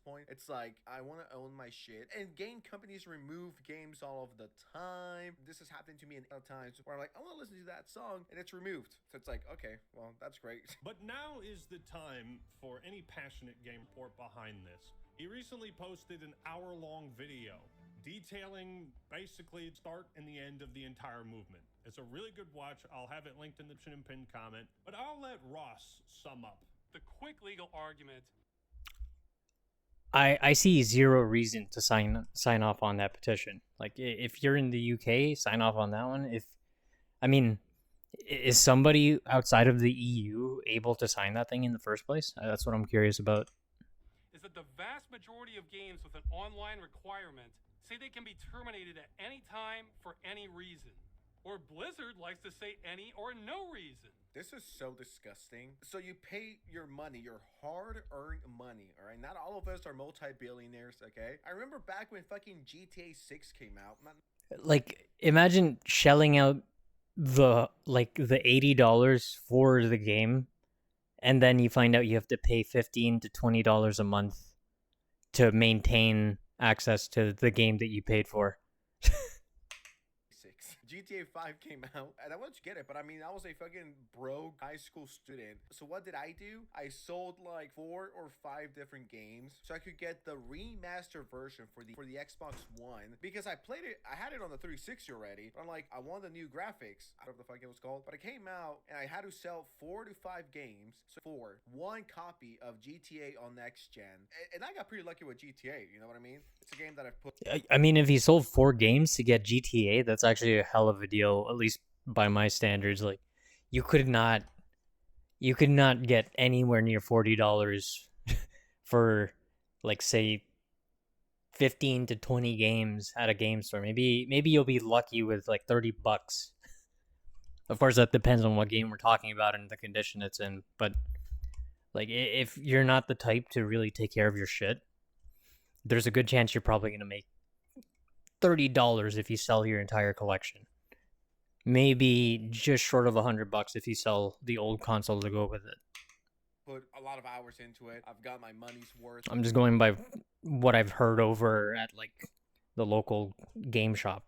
point. It's like, I want to own my shit. And game companies remove games all of the time. This has happened to me a times where I'm like, I want to listen to that song, and it's removed. So it's like, okay, well, that's great. But now is the time for any passionate game report behind this. He recently posted an hour-long video detailing basically the start and the end of the entire movement. It's a really good watch. I'll have it linked in the pinned comment, but I'll let Ross sum up. The quick legal argument. I see zero reason to sign off on that petition. Like, if you're in the UK, sign off on that one. Is somebody outside of the EU able to sign that thing in the first place? That's what I'm curious about. Is that the vast majority of games with an online requirement say they can be terminated at any time for any reason. Or Blizzard likes to say any or no reason. This is so disgusting. So you pay your money, your hard-earned money, all right? Not all of us are multi-billionaires, okay? I remember back when fucking GTA 6 came out. Like, imagine shelling out the $80 for the game, and then you find out you have to pay $15 to $20 a month to maintain access to the game that you paid for. GTA 5 came out, and I wanted to get it, but I mean, I was a fucking broke high school student. So what did I do? I sold like 4 or 5 different games so I could get the remastered version for the Xbox One, because I played it, I had it on the 360 already, but I'm like, I want the new graphics. I don't know what the fuck it was called, but it came out, and I had to sell 4 to 5 games for one copy of GTA on next gen. And I got pretty lucky with GTA, you know what I mean? It's a game that I've put... I mean, if he sold 4 games to get GTA, that's actually a hell of a deal, at least by my standards. Like, you could not get anywhere near $40 for, like, say 15 to 20 games at a game store. Maybe you'll be lucky with like $30. Of course, that depends on what game we're talking about and the condition it's in. But like, if you're not the type to really take care of your shit, there's a good chance you're probably gonna make $30 if you sell your entire collection. Maybe just short of $100 if you sell the old console to go with it. Put a lot of hours into it. I've got my money's worth. I'm just going by what I've heard over at like the local game shop.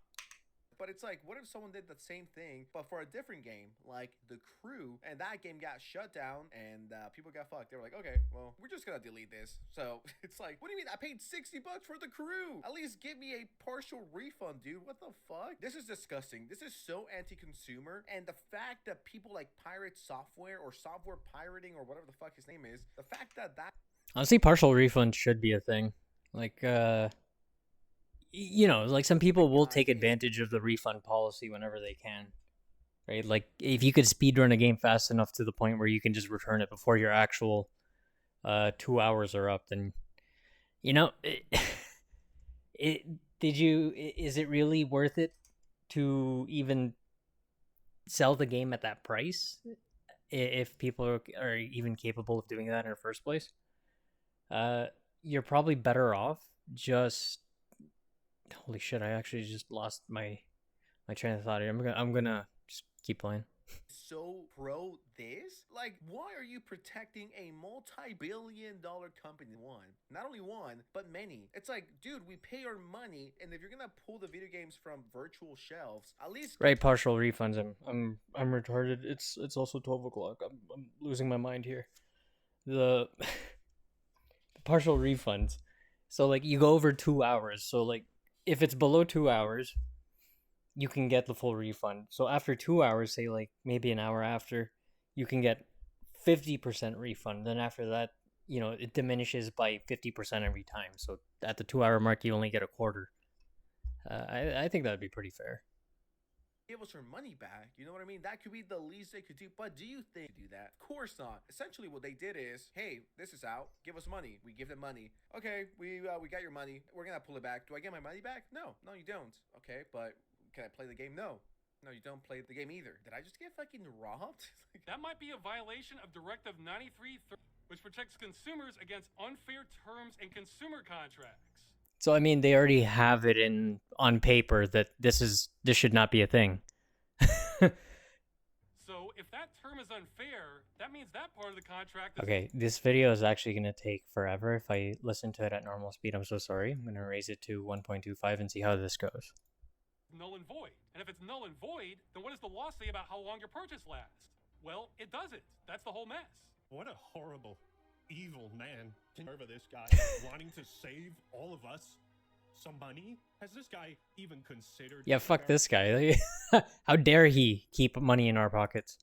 But it's like, what if someone did the same thing, but for a different game, like The Crew, and that game got shut down, and people got fucked. They were like, okay, well, we're just gonna delete this. So it's like, what do you mean? I paid $60 for The Crew. At least give me a partial refund, dude. What the fuck? This is disgusting. This is so anti-consumer, and the fact that people like pirate software or software pirating or whatever the fuck his name is, the fact that Honestly, partial refund should be a thing. Like, you know, like some people will take advantage of the refund policy whenever they can, right? Like, if you could speedrun a game fast enough to the point where you can just return it before your actual 2 hours are up, then, you know, is it really worth it to even sell the game at that price if people are even capable of doing that in the first place? You're probably better off just... Holy shit, I actually just lost my train of thought here. I'm gonna just keep playing. So pro this? Like, why are you protecting a multi-billion-dollar company? Not only one, but many. It's like, dude, we pay our money, and if you're gonna pull the video games from virtual shelves, at least... Right, partial refunds. I'm retarded. It's also 12 o'clock. I'm losing my mind here. The partial refunds. So like, you go over 2 hours. So like, if it's below 2 hours, you can get the full refund. So after 2 hours, say like maybe an hour after, you can get 50% refund. Then after that, you know, it diminishes by 50% every time. So at the 2 hour mark, you only get a quarter. I think that'd be pretty fair. Give us our money back. You know what I mean? That could be the least they could do. But do you think they do that? Of course not. Essentially, what they did is, hey, this is out. Give us money. We give them money. Okay, we got your money. We're gonna pull it back. Do I get my money back? No, you don't. Okay, but can I play the game? No, you don't play the game either. Did I just get fucking robbed? That might be a violation of Directive 93, which protects consumers against unfair terms and consumer contracts. So I mean, they already have it on paper that this should not be a thing. So if that term is unfair, that means that part of the contract is Okay, this video is actually going to take forever if I listen to it at normal speed. I'm so sorry. I'm going to raise it to 1.25 and see how this goes. null and void. And if it's null and void, then what does the law say about how long your purchase lasts? Well, it doesn't. That's the whole mess. What a horrible, evil man. Over this guy wanting to save all of us some money. Has this guy even considered? Yeah, fuck this guy. How dare he keep money in our pockets?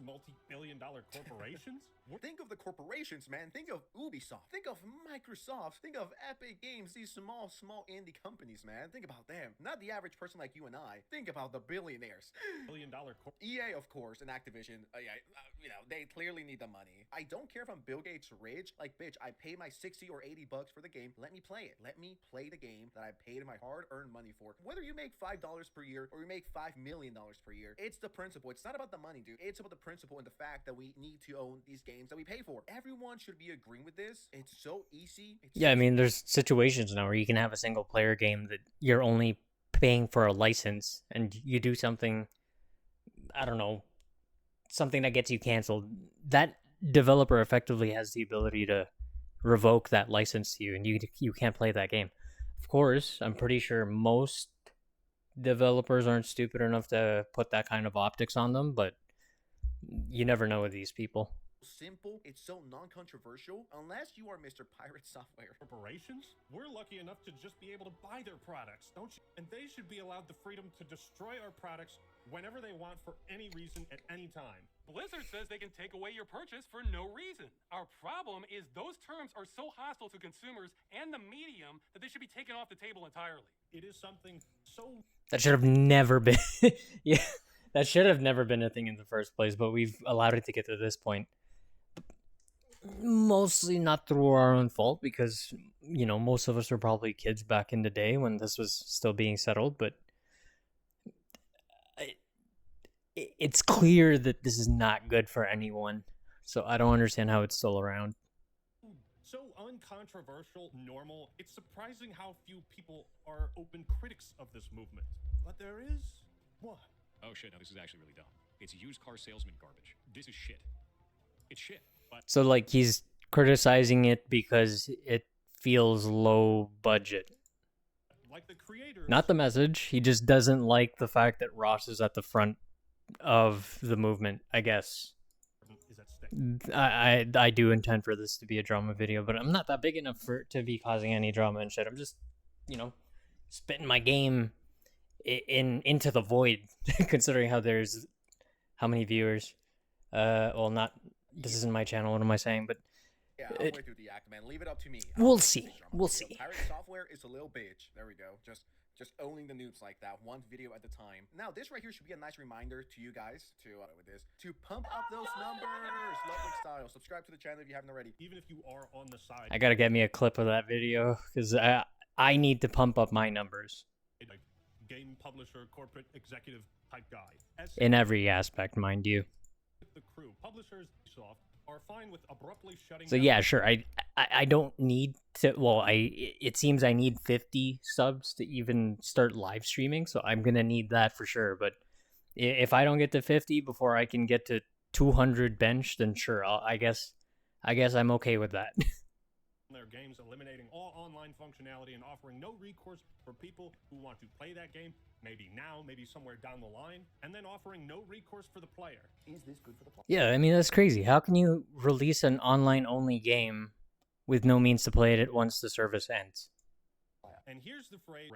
Multi-billion-dollar corporations? Think of the corporations, man. Think of Ubisoft. Think of Microsoft. Think of Epic Games. These small indie companies, man. Think about them. Not the average person like you and I. Think about the billionaires. Billion-dollar EA, of course, and Activision. They clearly need the money. I don't care if I'm Bill Gates rich. Like, bitch, I pay my 60 or 80 bucks for the game. Let me play it. Let me play the game that I paid my hard-earned money for. Whether you make $5 per year or you make $5 million per year, it's the principle. It's not about the money, dude. It's about the principle and the fact that we need to own these games that we pay for. Everyone should be agreeing with this. It's so easy. Yeah, I mean, there's situations now where you can have a single player game that you're only paying for a license and you do something, I don't know, something that gets you canceled. That developer effectively has the ability to revoke that license to you and you can't play that game. Of course, I'm pretty sure most developers aren't stupid enough to put that kind of optics on them, but you never know with these people. Simple, it's so non-controversial, unless you are Mr. Pirate Software. Corporations? We're lucky enough to just be able to buy their products, don't you? And they should be allowed the freedom to destroy our products whenever they want for any reason at any time. Blizzard says they can take away your purchase for no reason. Our problem is those terms are so hostile to consumers and the medium that they should be taken off the table entirely. It is something so... That should have never been... Yeah, that should have never been a thing in the first place, but we've allowed it to get to this point. Mostly not through our own fault because, you know, most of us were probably kids back in the day when this was still being settled, but it's clear that this is not good for anyone. So I don't understand how it's still around. So uncontroversial, normal. It's surprising how few people are open critics of this movement. But there is one. Oh shit, no, this is actually really dumb. It's used car salesman garbage. This is shit. It's shit. But So, like, he's criticizing it because it feels low budget. like the creators... Not the message. He just doesn't like the fact that Ross is at the front of the movement, I guess. Is at stake. I do intend for this to be a drama video, but I'm not that big enough for it to be causing any drama and shit. I'm just, you know, spitting my game into the void, considering how many viewers. Well, not... This isn't my channel, what am I saying? But Yeah, I'll wait through the act, man. Leave it up to me. We'll I'll see. make this drama We'll video. see. Pirate Software is a little bitch. There we go. Just owning the noobs like that, one video at a time. Now, this right here should be a nice reminder to you guys to pump up those numbers. Lovely style. Subscribe to the channel if you haven't already. Even if you are on the side... I gotta get me a clip of that video because I need to pump up my numbers like game publisher, corporate executive type guy. As in every aspect, mind you. the crew, publishers soft are fine with abruptly shutting So down. yeah, sure. I don't need to. Well, it seems I need 50 subs to even start live streaming, so I'm gonna need that for sure. But if I don't get to 50 before I can get to 200 bench, then sure, I guess I'm okay with that. Their games, eliminating all online functionality and offering no recourse for people who want to play that game, maybe now, maybe somewhere down the line, and then offering no recourse for the player. Is this good for the plot? Yeah, I mean that's crazy. How can you release an online-only game with no means to play it once the service ends? And here's the phrase,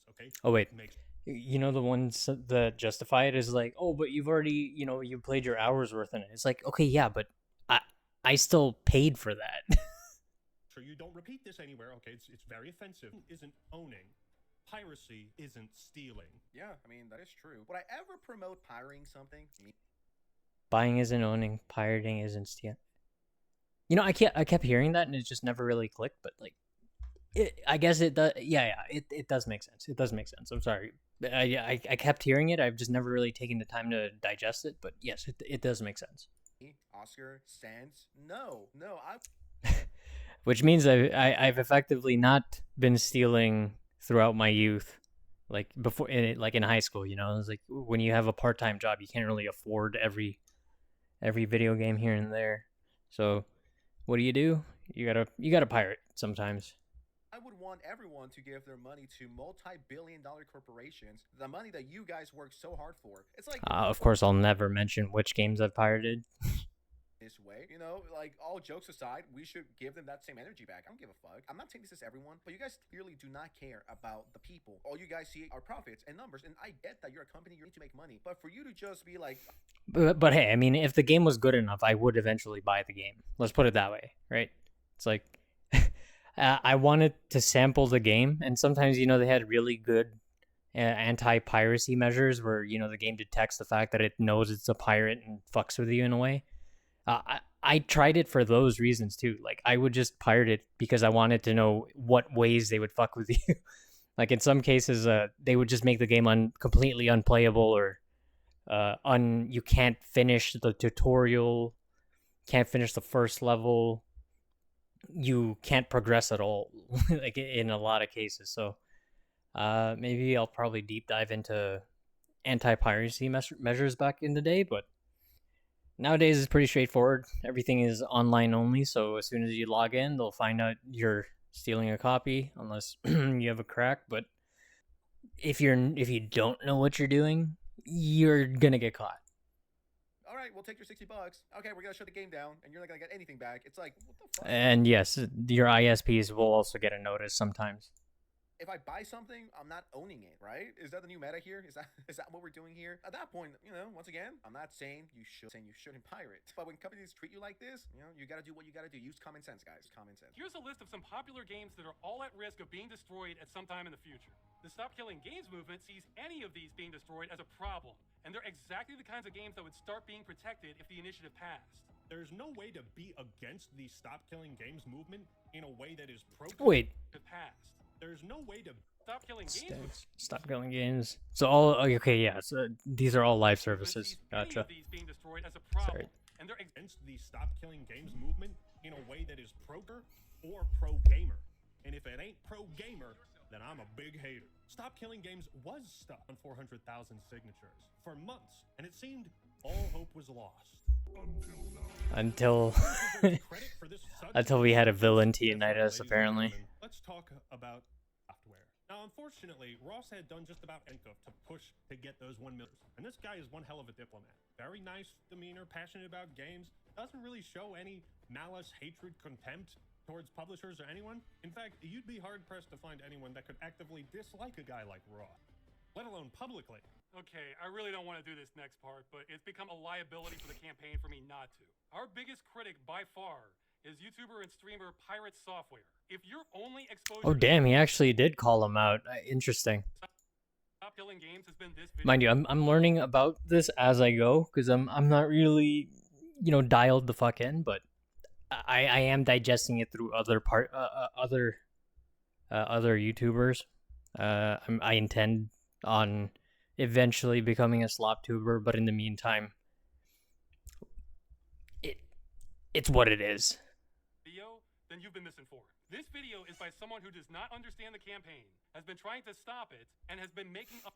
okay? Oh wait, Makes you know the ones that justify it is like, oh, but you've already, you played your hours worth in it. It's like, okay, yeah, but I still paid for that. sure you don't repeat this anywhere, okay? It's very offensive. Isn't owning. Piracy isn't stealing. Yeah, I mean, that is true. Would I ever promote pirating something? Buying isn't owning, pirating isn't stealing. I kept hearing that and it just never really clicked, but like, I guess it does. Yeah, it does make sense. It does make sense. I'm sorry. I kept hearing it. I've just never really taken the time to digest it, but yes, it does make sense. Oscar, Sans? No, Which means I've effectively not been stealing throughout my youth, like before, like in high school. It's like when you have a part-time job, you can't really afford every every video game here and there. So what do? You gotta pirate sometimes. I would want everyone to give their money to multi-billion-dollar corporations, the money that you guys work so hard for. It's like, Of course, I'll never mention which games I've pirated. this way, you know, like all jokes aside, we should give them that same energy back. I don't give a fuck. I'm not saying this is everyone, but you guys clearly do not care about the people. All you guys see are profits and numbers, and I get that you're a company, you need to make money, but for you to just be like, But hey, I mean, if the game was good enough, I would eventually buy the game. Let's put it that way, right? It's like I wanted to sample the game, and sometimes, you know, they had really good anti-piracy measures where, you know, the game detects the fact that it knows it's a pirate and fucks with you in a way. I tried it for those reasons too. Like, I would just pirate it because I wanted to know what ways they would fuck with you. Like, in some cases, they would just make the game completely unplayable, or you can't finish the tutorial, can't finish the first level, you can't progress at all, like in a lot of cases. So maybe I'll probably deep dive into anti-piracy measures back in the day, but nowadays it's pretty straightforward. Everything is online only, so as soon as you log in, they'll find out you're stealing a copy, unless you have a crack. But if you don't know what you're doing, you're gonna get caught. all right, we'll take your $60. Okay, we're gonna shut the game down, and you're not gonna get anything back. It's like, what the fuck? And yes, your ISPs will also get a notice sometimes. If I buy something, I'm not owning it, right? Is that the new meta here? Is that what we're doing here? At that point, you know, once again, I'm not saying you shouldn't pirate, but when companies treat you like this, you know, you gotta do what you gotta do. Use common sense, guys. Common sense. Here's a list of some popular games that are all at risk of being destroyed at some time in the future. The Stop Killing Games movement sees any of these being destroyed as a problem, and they're exactly the kinds of games that would start being protected if the initiative passed. There's no way to be against the Stop Killing Games movement in a way that is pro. Wait. If passed. There's no way to Stop Killing Games. Stop Killing Games. So all okay, yeah. So these are all live services. Gotcha. These being destroyed as a problem, Sorry. and they're against the Stop Killing Games movement in a way that is pro-gamer or pro-gamer. And if it ain't pro-gamer, then I'm a big hater. Stop Killing Games was stuck on 400,000 signatures for months, and it seemed all hope was lost. Until Credit for this until we had a villain to unite us, apparently. Let's talk about software. Now, unfortunately, Ross had done just about enough to push to get those 1 million. And this guy is one hell of a diplomat. Very nice demeanor, passionate about games, doesn't really show any malice, hatred, contempt towards publishers or anyone. In fact, you'd be hard-pressed to find anyone that could actively dislike a guy like Ross, let alone publicly. Okay, I really don't want to do this next part, but it's become a liability for the campaign for me not to. Our biggest critic by far is YouTuber and streamer PIRATESOFTWARE. If your only exposure... Oh damn, he actually did call him out. Interesting. Stop Killing Games has been this video. Mind you, I'm learning about this as I go, because I'm not really, you know, dialed the fuck in, but I am digesting it through other YouTubers. I intend on eventually becoming a slop tuber, but in the meantime, it's what it is. Video, then you've been misinformed. This video is by someone who does not understand the campaign, has been trying to stop it, and has been making up...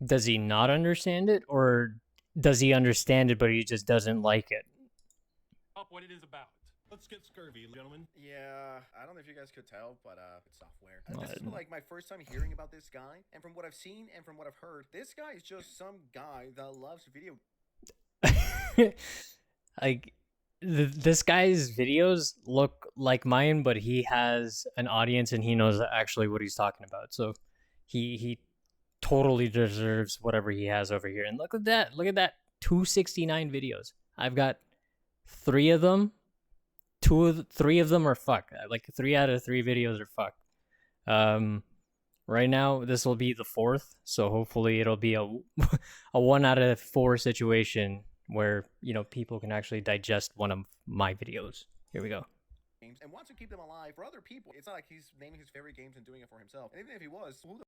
Does he not understand it, or does he understand it but he just doesn't like it? ...up what it is about. Let's get scurvy, gentlemen. Yeah, I don't know if you guys could tell, but it's software. This is like my first time hearing about this guy, and from what I've seen and from what I've heard, this guy is just some guy that loves video. Like, this guy's videos look like mine, but he has an audience and he knows actually what he's talking about. So he totally deserves whatever he has over here. And look at that. Look at that. 269 videos. I've got 3 of them. 3 of them are fuck. Like 3 out of 3 videos are fuck. Right now this will be the 4th, so hopefully it'll be a 1 out of 4 situation where, you know, people can actually digest one of my videos. Here we go. And wants to keep them alive for other people. It's not like he's naming his favorite games and doing it for himself. And even if he was, who the